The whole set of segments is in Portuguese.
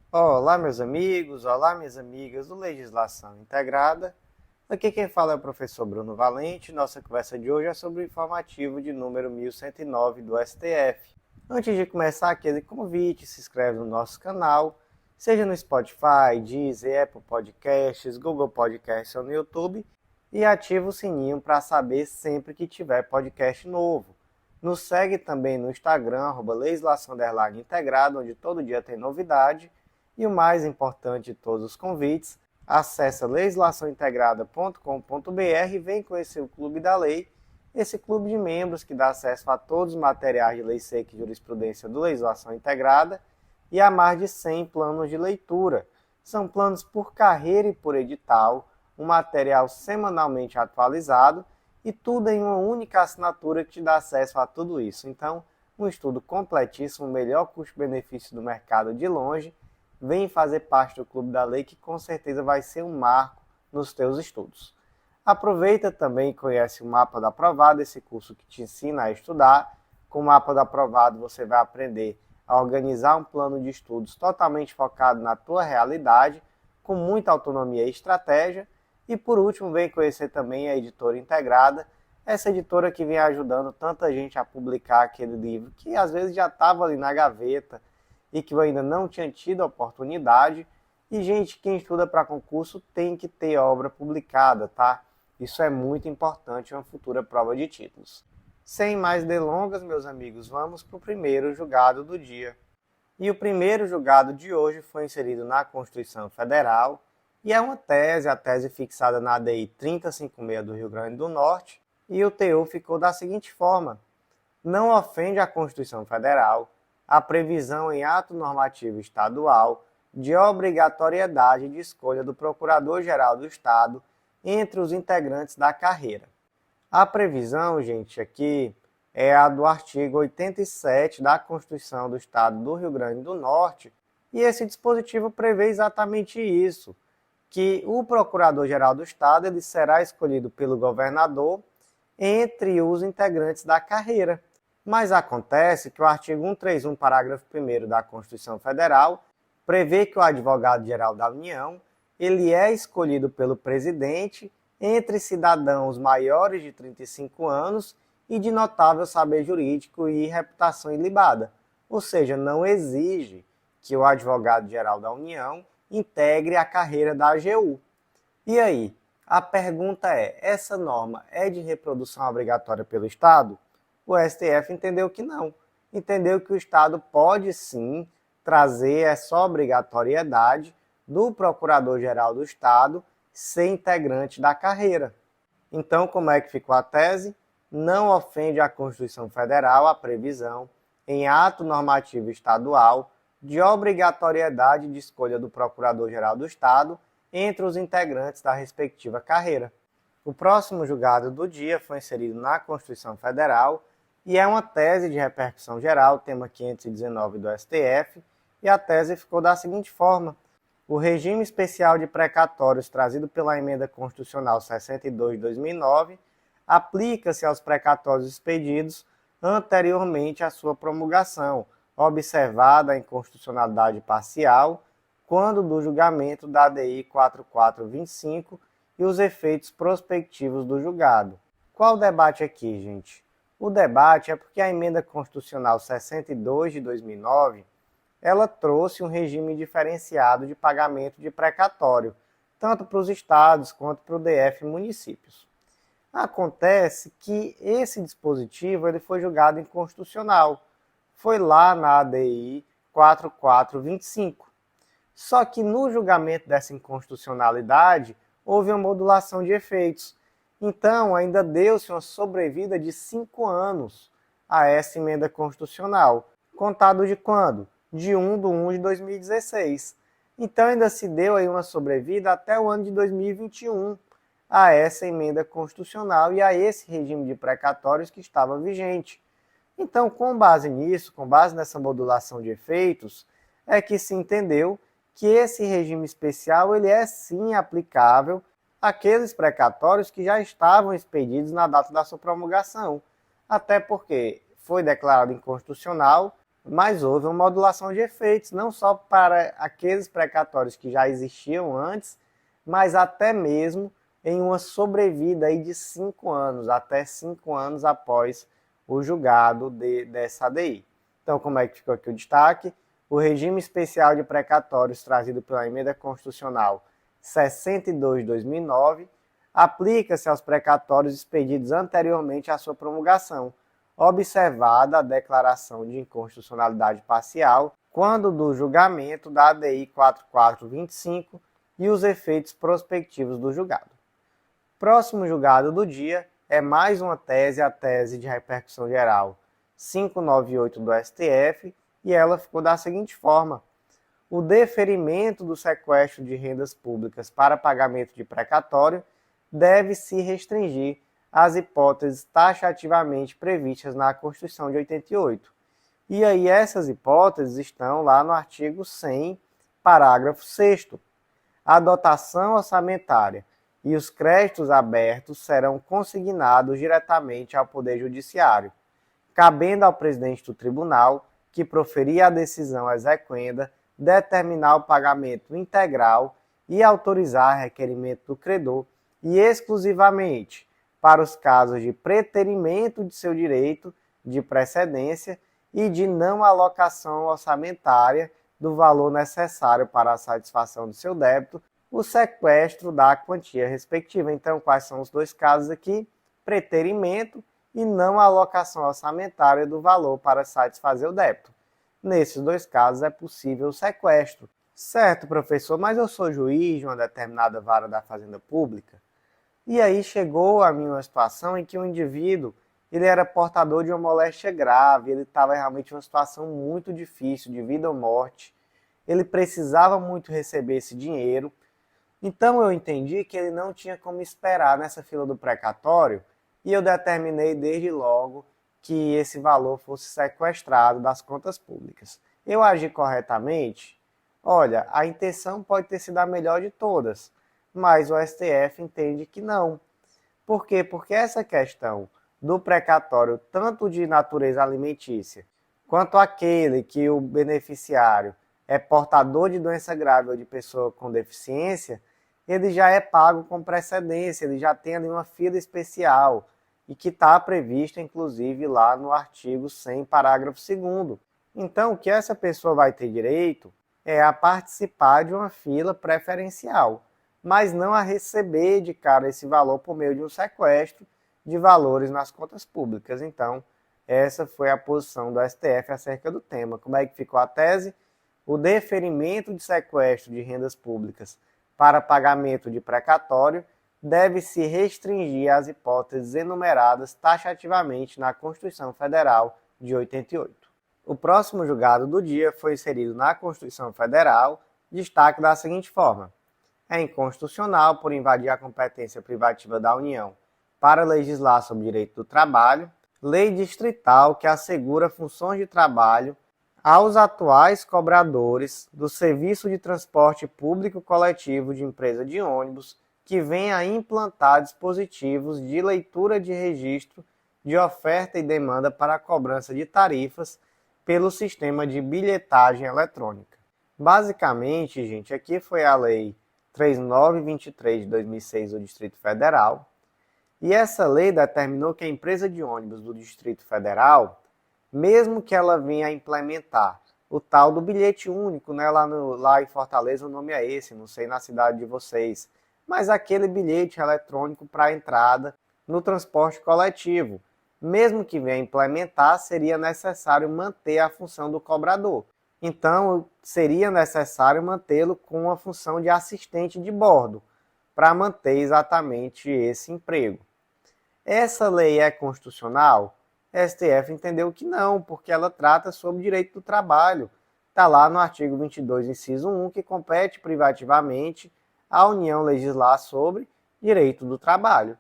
Olá, meus amigos, olá, minhas amigas do Legislação Integrada. Aqui quem fala é o professor Bruno Valente. Nossa conversa de hoje é sobre o informativo de número 1109 do STF. Antes de começar, aquele convite, se inscreve no nosso canal, seja no Spotify, Deezer, Apple Podcasts, Google Podcasts ou no YouTube, e ativa o sininho para saber sempre que tiver podcast novo. Nos segue também no Instagram, @legislação_integrada, onde todo dia tem novidade. E o mais importante de todos os convites, acesse legislaçãointegrada.com.br e vem conhecer o Clube da Lei, esse clube de membros que dá acesso a todos os materiais de lei seca e jurisprudência do Legislação Integrada e a mais de 100 planos de leitura. São planos por carreira e por edital, um material semanalmente atualizado e tudo em uma única assinatura que te dá acesso a tudo isso. Então, um estudo completíssimo, o melhor custo-benefício do mercado de longe. Vem fazer parte do Clube da Lei, que com certeza vai ser um marco nos teus estudos. Aproveita também e conhece o Mapa do Aprovado, esse curso que te ensina a estudar. Com o Mapa do Aprovado você vai aprender a organizar um plano de estudos totalmente focado na tua realidade, com muita autonomia e estratégia. E por último, vem conhecer também a Editora Integrada, essa editora que vem ajudando tanta gente a publicar aquele livro que às vezes já estava ali na gaveta, e que eu ainda não tinha tido a oportunidade. E, gente, quem estuda para concurso tem que ter obra publicada, tá? Isso é muito importante em uma futura prova de títulos. Sem mais delongas, meus amigos, vamos para o primeiro julgado do dia. E o primeiro julgado de hoje foi inserido na Constituição Federal e é uma tese, a tese fixada na ADI 3056 do Rio Grande do Norte, e o teor ficou da seguinte forma: não ofende a Constituição Federal a previsão em ato normativo estadual de obrigatoriedade de escolha do Procurador-Geral do Estado entre os integrantes da carreira. A previsão, gente, aqui é a do artigo 87 da Constituição do Estado do Rio Grande do Norte, e esse dispositivo prevê exatamente isso, que o Procurador-Geral do Estado ele será escolhido pelo governador entre os integrantes da carreira. Mas acontece que o artigo 131, parágrafo 1º da Constituição Federal, prevê que o advogado-geral da União ele é escolhido pelo presidente entre cidadãos maiores de 35 anos e de notável saber jurídico e reputação ilibada. Ou seja, não exige que o advogado-geral da União integre a carreira da AGU. E aí, a pergunta é, essa norma é de reprodução obrigatória pelo Estado? O STF entendeu que não. Entendeu que o Estado pode sim trazer essa obrigatoriedade do Procurador-Geral do Estado ser integrante da carreira. Então, como é que ficou a tese? Não ofende a Constituição Federal a previsão, em ato normativo estadual, de obrigatoriedade de escolha do Procurador-Geral do Estado entre os integrantes da respectiva carreira. O próximo julgado do dia foi inserido na Constituição Federal e é uma tese de repercussão geral, tema 519 do STF, e a tese ficou da seguinte forma: o regime especial de precatórios trazido pela Emenda Constitucional 62 de 2009 aplica-se aos precatórios expedidos anteriormente à sua promulgação, observada a inconstitucionalidade parcial, quando do julgamento da ADI 4425 e os efeitos prospectivos do julgado. Qual o debate aqui, gente? O debate é porque a Emenda Constitucional 62 de 2009, ela trouxe um regime diferenciado de pagamento de precatório, tanto para os estados quanto para o DF e municípios. Acontece que esse dispositivo ele foi julgado inconstitucional. Foi lá na ADI 4425. Só que no julgamento dessa inconstitucionalidade, houve uma modulação de efeitos. Então, ainda deu-se uma sobrevida de 5 anos a essa emenda constitucional. Contado de quando? De 1 de 2016. Então, ainda se deu aí uma sobrevida até o ano de 2021 a essa emenda constitucional e a esse regime de precatórios que estava vigente. Então, com base nisso, com base nessa modulação de efeitos, é que se entendeu que esse regime especial ele é sim aplicável àqueles precatórios que já estavam expedidos na data da sua promulgação. Até porque foi declarado inconstitucional mas houve uma modulação de efeitos, não só para aqueles precatórios que já existiam antes, mas até mesmo em uma sobrevida aí de 5 anos, até 5 anos após o julgado dessa ADI. Então, como é que ficou aqui o destaque? O regime especial de precatórios trazido pela Emenda Constitucional 62 de 2009 aplica-se aos precatórios expedidos anteriormente à sua promulgação, observada a declaração de inconstitucionalidade parcial quando do julgamento da ADI 4425 e os efeitos prospectivos do julgado. Próximo julgado do dia é mais uma tese, a tese de repercussão geral 598 do STF, e ela ficou da seguinte forma: o deferimento do sequestro de rendas públicas para pagamento de precatório deve se restringir às hipóteses taxativamente previstas na Constituição de 88. E aí essas hipóteses estão lá no artigo 100, parágrafo 6º. A dotação orçamentária e os créditos abertos serão consignados diretamente ao Poder Judiciário, cabendo ao presidente do tribunal, que proferir a decisão exequenda, determinar o pagamento integral e autorizar requerimento do credor, e exclusivamente para os casos de preterimento de seu direito de precedência e de não alocação orçamentária do valor necessário para a satisfação do seu débito, o sequestro da quantia respectiva. Então, quais são os dois casos aqui? Preterimento e não alocação orçamentária do valor para satisfazer o débito. Nesses dois casos é possível o sequestro. Certo, professor, mas eu sou juiz de uma determinada vara da Fazenda Pública. E aí chegou a mim uma situação em que o indivíduo ele era portador de uma moléstia grave, ele estava realmente em uma situação muito difícil, de vida ou morte. Ele precisava muito receber esse dinheiro. Então eu entendi que ele não tinha como esperar nessa fila do precatório e eu determinei desde logo que esse valor fosse sequestrado das contas públicas. Eu agi corretamente? Olha, a intenção pode ter sido a melhor de todas, mas o STF entende que não. Por quê? Porque essa questão do precatório, tanto de natureza alimentícia, quanto aquele que o beneficiário é portador de doença grave ou de pessoa com deficiência, ele já é pago com precedência, ele já tem ali uma fila especial, e que está prevista, inclusive, lá no artigo 100, parágrafo 2º. Então, o que essa pessoa vai ter direito é a participar de uma fila preferencial, mas não a receber de cara esse valor por meio de um sequestro de valores nas contas públicas. Então, essa foi a posição do STF acerca do tema. Como é que ficou a tese? O deferimento de sequestro de rendas públicas para pagamento de precatório deve se restringir às hipóteses enumeradas taxativamente na Constituição Federal de 88. O próximo julgado do dia foi inserido na Constituição Federal, destaque da seguinte forma: é inconstitucional por invadir a competência privativa da União para legislar sobre direito do trabalho, lei distrital que assegura funções de trabalho aos atuais cobradores do serviço de transporte público coletivo de empresa de ônibus que venha a implantar dispositivos de leitura de registro de oferta e demanda para a cobrança de tarifas pelo sistema de bilhetagem eletrônica. Basicamente, gente, aqui foi a Lei 3923 de 2006 do Distrito Federal, e essa lei determinou que a empresa de ônibus do Distrito Federal, mesmo que ela venha a implementar o tal do bilhete único, né, lá em Fortaleza o nome é esse, não sei na cidade de vocês, mas aquele bilhete eletrônico para entrada no transporte coletivo, mesmo que venha implementar, seria necessário manter a função do cobrador. Então, seria necessário mantê-lo com a função de assistente de bordo, para manter exatamente esse emprego. Essa lei é constitucional? A STF entendeu que não, porque ela trata sobre direito do trabalho. Está lá no artigo 22, inciso 1, que compete privativamente à União legislar sobre direito do trabalho.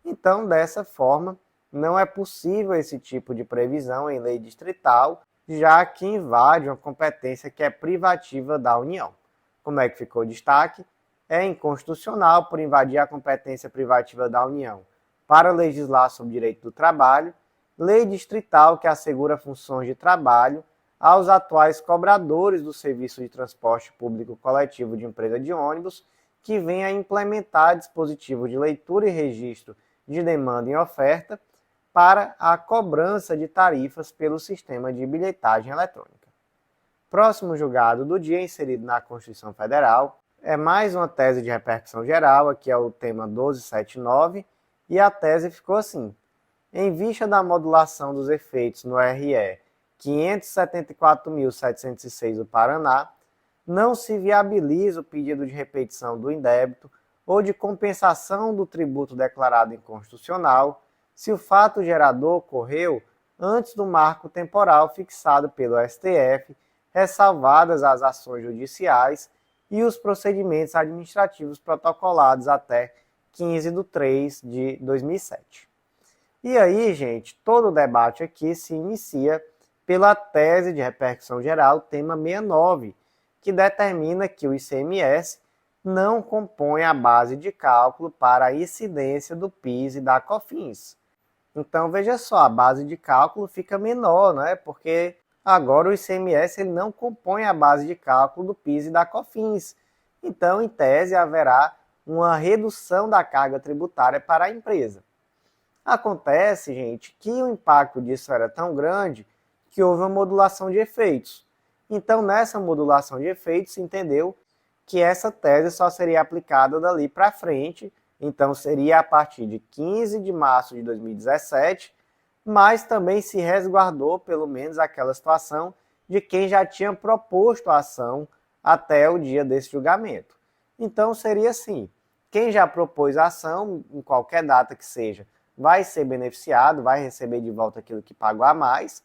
Então, dessa forma, não é possível esse tipo de previsão em lei distrital, já que invade uma competência que é privativa da União. Como é que ficou o destaque? É inconstitucional por invadir a competência privativa da União para legislar sobre direito do trabalho, lei distrital que assegura funções de trabalho aos atuais cobradores do serviço de transporte público coletivo de empresa de ônibus, que vem a implementar dispositivos de leitura e registro de demanda e oferta para a cobrança de tarifas pelo sistema de bilhetagem eletrônica. Próximo julgado do dia, inserido na Constituição Federal, é mais uma tese de repercussão geral, aqui é o tema 1279, e a tese ficou assim: em vista da modulação dos efeitos no RE 574.706 do Paraná, não se viabiliza o pedido de repetição do indébito ou de compensação do tributo declarado inconstitucional se o fato gerador ocorreu antes do marco temporal fixado pelo STF, ressalvadas as ações judiciais e os procedimentos administrativos protocolados até 15 de 3 de 2007. E aí, gente, todo o debate aqui se inicia pela tese de repercussão geral, tema 69, que determina que o ICMS não compõe a base de cálculo para a incidência do PIS e da COFINS. Então, veja só, a base de cálculo fica menor, né? Porque agora o ICMS ele não compõe a base de cálculo do PIS e da COFINS. Então, em tese, haverá uma redução da carga tributária para a empresa. Acontece, gente, que o impacto disso era tão grande que houve uma modulação de efeitos. Então, nessa modulação de efeitos, se entendeu que essa tese só seria aplicada dali para frente, então seria a partir de 15 de março de 2017, mas também se resguardou pelo menos aquela situação de quem já tinha proposto a ação até o dia desse julgamento. Então seria assim, quem já propôs a ação, em qualquer data que seja, vai ser beneficiado, vai receber de volta aquilo que pagou a mais,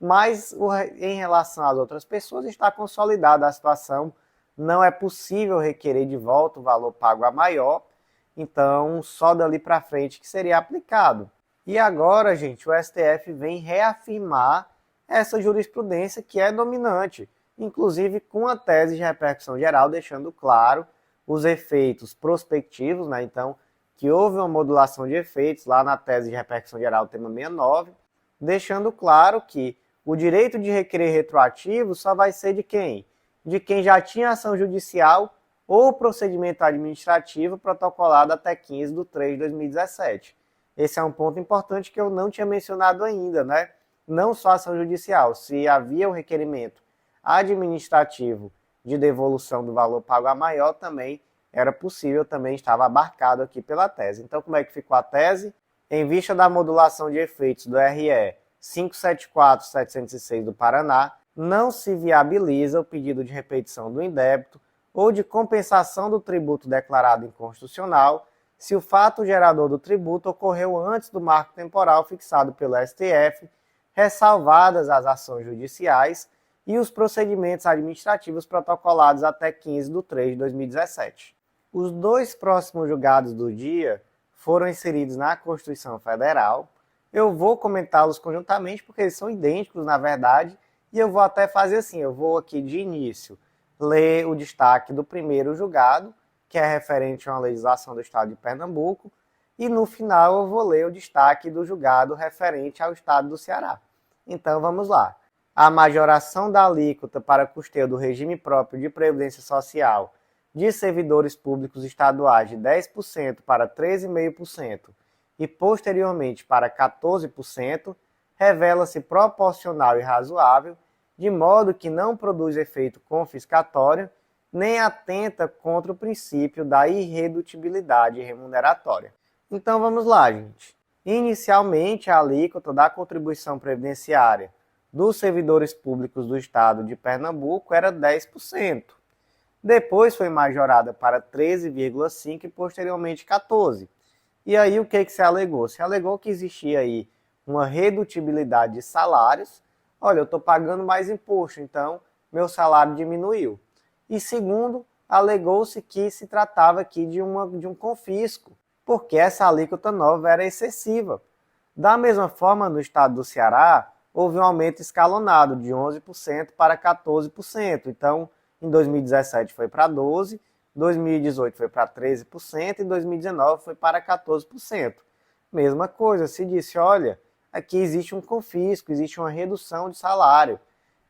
mas em relação às outras pessoas está consolidada a situação, não é possível requerer de volta o valor pago a maior, então só dali para frente que seria aplicado. E agora, gente, o STF vem reafirmar essa jurisprudência que é dominante, inclusive com a tese de repercussão geral, deixando claro os efeitos prospectivos, né? Então, que houve uma modulação de efeitos lá na tese de repercussão geral, tema 69, deixando claro que o direito de requerer retroativo só vai ser de quem? De quem já tinha ação judicial ou procedimento administrativo protocolado até 15 de 3 de 2017. Esse é um ponto importante que eu não tinha mencionado ainda, né? Não só ação judicial, se havia um requerimento administrativo de devolução do valor pago a maior, também era possível, também estava abarcado aqui pela tese. Então, como é que ficou a tese? Em vista da modulação de efeitos do RE 574.706 do Paraná, não se viabiliza o pedido de repetição do indébito ou de compensação do tributo declarado inconstitucional se o fato gerador do tributo ocorreu antes do marco temporal fixado pelo STF, ressalvadas as ações judiciais e os procedimentos administrativos protocolados até 15 de 3 de 2017. Os dois próximos julgados do dia foram inseridos na Constituição Federal. Eu vou comentá-los conjuntamente porque eles são idênticos, na verdade, e eu vou até fazer assim, eu vou aqui de início ler o destaque do primeiro julgado, que é referente a uma legislação do Estado de Pernambuco, e no final eu vou ler o destaque do julgado referente ao Estado do Ceará. Então vamos lá. A majoração da alíquota para custeio do regime próprio de previdência social de servidores públicos estaduais de 10% para 13,5% e posteriormente para 14%, revela-se proporcional e razoável, de modo que não produz efeito confiscatório, nem atenta contra o princípio da irredutibilidade remuneratória. Então vamos lá, gente. Inicialmente, a alíquota da contribuição previdenciária dos servidores públicos do Estado de Pernambuco era 10%. Depois foi majorada para 13,5% e posteriormente 14%. E aí o que se alegou? Se alegou que existia aí uma redutibilidade de salários. Olha, eu estou pagando mais imposto, então meu salário diminuiu. E segundo, alegou-se que se tratava aqui de um confisco, porque essa alíquota nova era excessiva. Da mesma forma, no estado do Ceará, houve um aumento escalonado de 11% para 14%. Então, em 2017 foi para 12%, 2018 foi para 13% e 2019 foi para 14%. Mesma coisa, se disse, olha, aqui existe um confisco, existe uma redução de salário.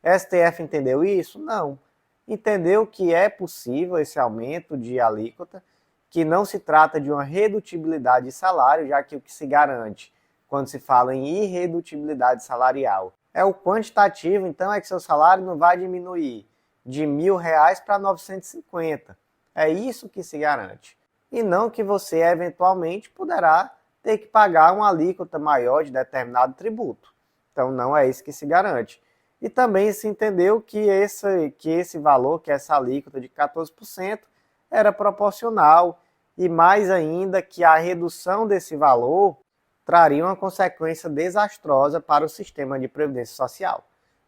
STF entendeu isso? Não. Entendeu que é possível esse aumento de alíquota, que não se trata de uma redutibilidade de salário, já que o que se garante quando se fala em irredutibilidade salarial é o quantitativo, então é que seu salário não vai diminuir de R$ 1.000 para 950. É isso que se garante. E não que você eventualmente poderá ter que pagar uma alíquota maior de determinado tributo. Então não é isso que se garante. E também se entendeu que esse valor, que essa alíquota de 14%, era proporcional e mais ainda que a redução desse valor traria uma consequência desastrosa para o sistema de previdência social.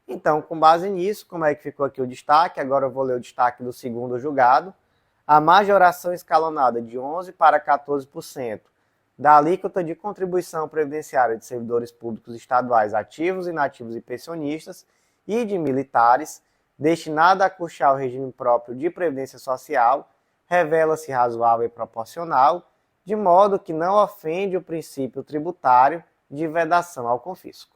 Então, com base nisso, como é que ficou aqui o destaque? Agora eu vou ler o destaque do segundo julgado. A majoração escalonada de 11% para 14% da alíquota de contribuição previdenciária de servidores públicos estaduais ativos, inativos e pensionistas e de militares, destinada a custear o regime próprio de previdência social, revela-se razoável e proporcional, de modo que não ofende o princípio tributário de vedação ao confisco.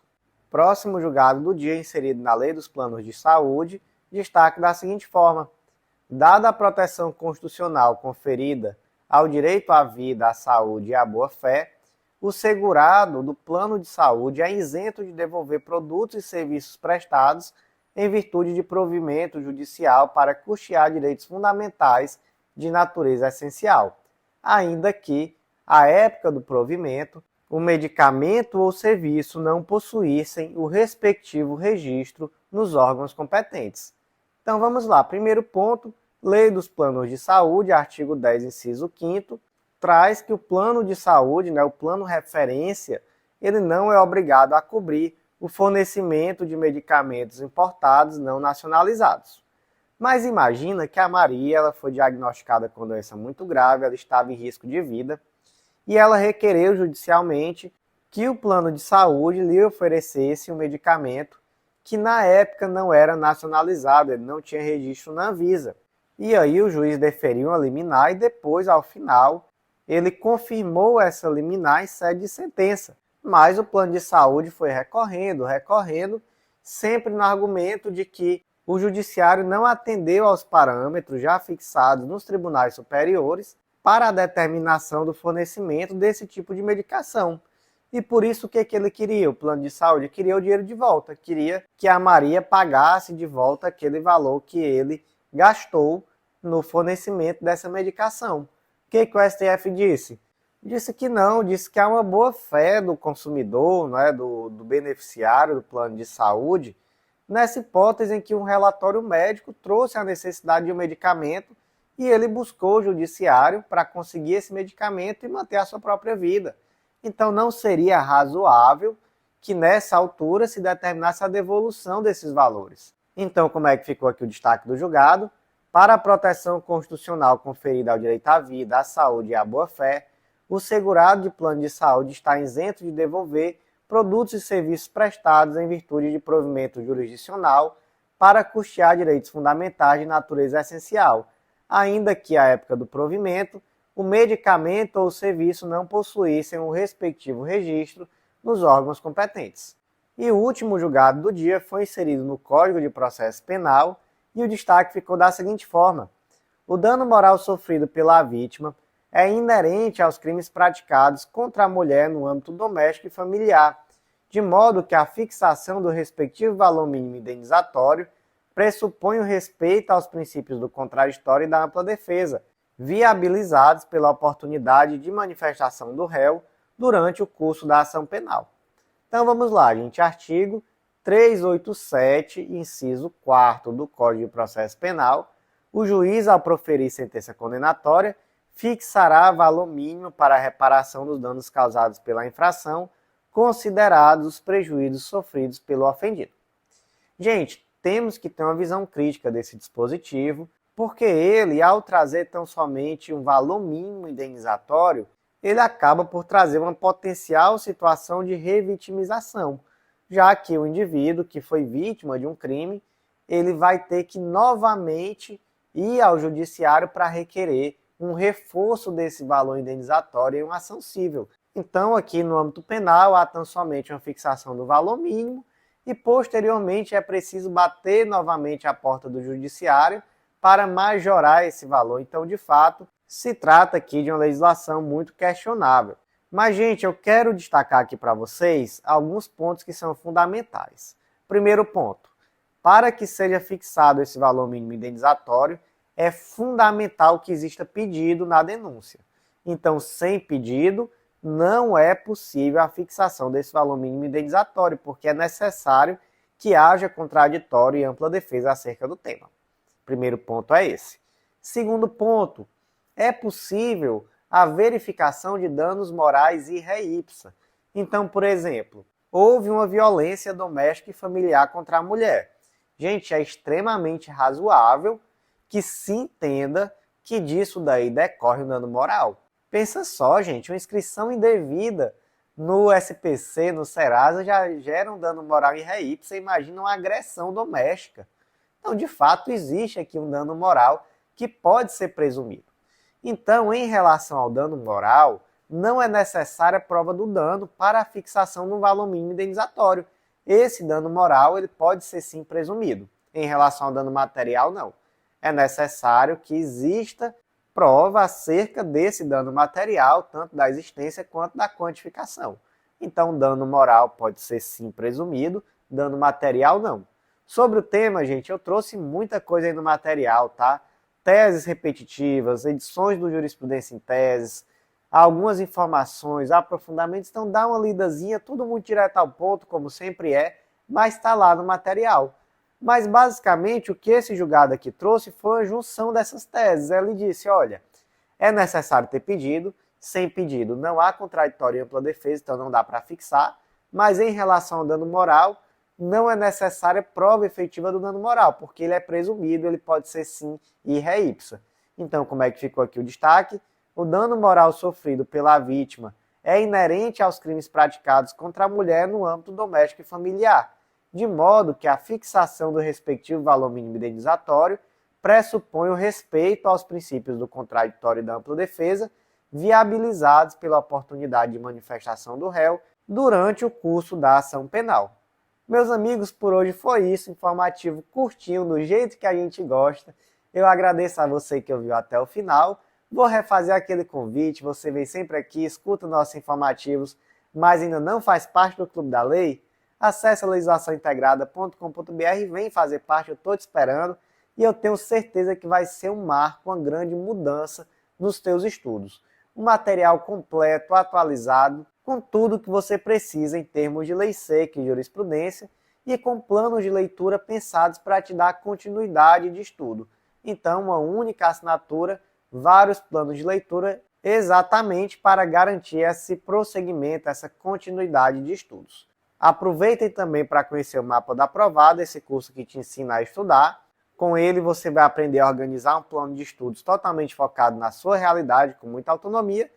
Próximo julgado do dia, inserido na Lei dos Planos de Saúde, destaque da seguinte forma: dada a proteção constitucional conferida ao direito à vida, à saúde e à boa-fé, o segurado do plano de saúde é isento de devolver produtos e serviços prestados em virtude de provimento judicial para custear direitos fundamentais de natureza essencial, ainda que, à época do provimento, o medicamento ou serviço não possuíssem o respectivo registro nos órgãos competentes. Então vamos lá, primeiro ponto, Lei dos Planos de Saúde, artigo 10, inciso 5º, traz que o plano de saúde, o plano referência, ele não é obrigado a cobrir o fornecimento de medicamentos importados não nacionalizados. Mas imagina que a Maria ela foi diagnosticada com doença muito grave, ela estava em risco de vida, e ela requereu judicialmente que o plano de saúde lhe oferecesse um medicamento que na época não era nacionalizado, ele não tinha registro na Anvisa. E aí o juiz deferiu uma liminar e depois, ao final, ele confirmou essa liminar em sede de sentença. Mas o plano de saúde foi recorrendo, sempre no argumento de que o judiciário não atendeu aos parâmetros já fixados nos tribunais superiores para a determinação do fornecimento desse tipo de medicação. E por isso o que ele queria? O plano de saúde queria o dinheiro de volta, queria que a Maria pagasse de volta aquele valor que ele gastou no fornecimento dessa medicação. O que o STF disse? Disse que não, disse que há uma boa fé do consumidor, do beneficiário do plano de saúde, nessa hipótese em que um relatório médico trouxe a necessidade de um medicamento e ele buscou o judiciário para conseguir esse medicamento e manter a sua própria vida. Então não seria razoável que nessa altura se determinasse a devolução desses valores. Então como é que ficou aqui o destaque do julgado? Para a proteção constitucional conferida ao direito à vida, à saúde e à boa-fé, o segurado de plano de saúde está isento de devolver produtos e serviços prestados em virtude de provimento jurisdicional para custear direitos fundamentais de natureza essencial, ainda que, à época do provimento, o medicamento ou o serviço não possuíssem o respectivo registro nos órgãos competentes. E o último julgado do dia foi inserido no Código de Processo Penal e o destaque ficou da seguinte forma: o dano moral sofrido pela vítima é inerente aos crimes praticados contra a mulher no âmbito doméstico e familiar, de modo que a fixação do respectivo valor mínimo indenizatório pressupõe o respeito aos princípios do contraditório e da ampla defesa, viabilizados pela oportunidade de manifestação do réu durante o curso da ação penal. Então vamos lá, gente. Artigo 387, inciso 4º do Código de Processo Penal, o juiz, ao proferir sentença condenatória, fixará valor mínimo para a reparação dos danos causados pela infração, considerados os prejuízos sofridos pelo ofendido. Gente, temos que ter uma visão crítica desse dispositivo, porque ele, ao trazer tão somente um valor mínimo indenizatório, ele acaba por trazer uma potencial situação de revitimização, já que o indivíduo que foi vítima de um crime, ele vai ter que novamente ir ao judiciário para requerer um reforço desse valor indenizatório em uma ação civil. Então, aqui no âmbito penal, há tão somente uma fixação do valor mínimo e posteriormente é preciso bater novamente a porta do judiciário para majorar esse valor. Então, de fato, se trata aqui de uma legislação muito questionável. Mas, gente, eu quero destacar aqui para vocês alguns pontos que são fundamentais. Primeiro ponto, para que seja fixado esse valor mínimo indenizatório, é fundamental que exista pedido na denúncia. Então, sem pedido, não é possível a fixação desse valor mínimo indenizatório, porque é necessário que haja contraditório e ampla defesa acerca do tema. Primeiro ponto é esse. Segundo ponto, é possível a verificação de danos morais e re ipsa. Então, por exemplo, houve uma violência doméstica e familiar contra a mulher. Gente, é extremamente razoável que se entenda que disso daí decorre um dano moral. Pensa só, gente, uma inscrição indevida no SPC, no Serasa, já gera um dano moral e re ipsa. Imagina uma agressão doméstica. Então, de fato, existe aqui um dano moral que pode ser presumido. Então, em relação ao dano moral, não é necessária a prova do dano para a fixação do valor mínimo indenizatório. Esse dano moral ele pode ser sim presumido. Em relação ao dano material, não. É necessário que exista prova acerca desse dano material, tanto da existência quanto da quantificação. Então, dano moral pode ser sim presumido, dano material não. Sobre o tema, gente, eu trouxe muita coisa aí no material, tá? Teses repetitivas, edições do Jurisprudência em Teses, algumas informações, aprofundamentos, então dá uma lidazinha, tudo muito direto ao ponto, como sempre é, mas está lá no material. Mas basicamente o que esse julgado aqui trouxe foi a junção dessas teses. Ele disse, olha, é necessário ter pedido, sem pedido não há contraditório e ampla defesa, então não dá para fixar, mas em relação ao dano moral, não é necessária prova efetiva do dano moral, porque ele é presumido, ele pode ser sim e re ipsa. Então, como é que ficou aqui o destaque? O dano moral sofrido pela vítima é inerente aos crimes praticados contra a mulher no âmbito doméstico e familiar, de modo que a fixação do respectivo valor mínimo indenizatório pressupõe o respeito aos princípios do contraditório e da ampla defesa, viabilizados pela oportunidade de manifestação do réu durante o curso da ação penal. Meus amigos, por hoje foi isso, informativo curtinho, do jeito que a gente gosta. Eu agradeço a você que ouviu até o final. Vou refazer aquele convite, você vem sempre aqui, escuta nossos informativos, mas ainda não faz parte do Clube da Lei? Acesse a legislaçãointegrada.com.br e vem fazer parte, eu estou te esperando. E eu tenho certeza que vai ser um marco, uma grande mudança nos teus estudos. Um material completo, atualizado, com tudo que você precisa em termos de lei seca e jurisprudência e com planos de leitura pensados para te dar continuidade de estudo. Então, uma única assinatura, vários planos de leitura, exatamente para garantir esse prosseguimento, essa continuidade de estudos. Aproveitem também para conhecer o Mapa da Aprovada, esse curso que te ensina a estudar. Com ele você vai aprender a organizar um plano de estudos totalmente focado na sua realidade, com muita autonomia.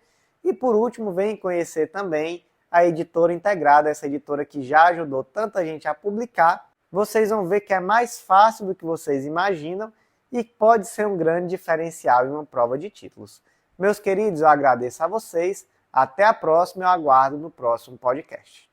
E por último, vem conhecer também a Editora Integrada, essa editora que já ajudou tanta gente a publicar. Vocês vão ver que é mais fácil do que vocês imaginam e pode ser um grande diferencial em uma prova de títulos. Meus queridos, eu agradeço a vocês. Até a próxima, eu aguardo no próximo podcast.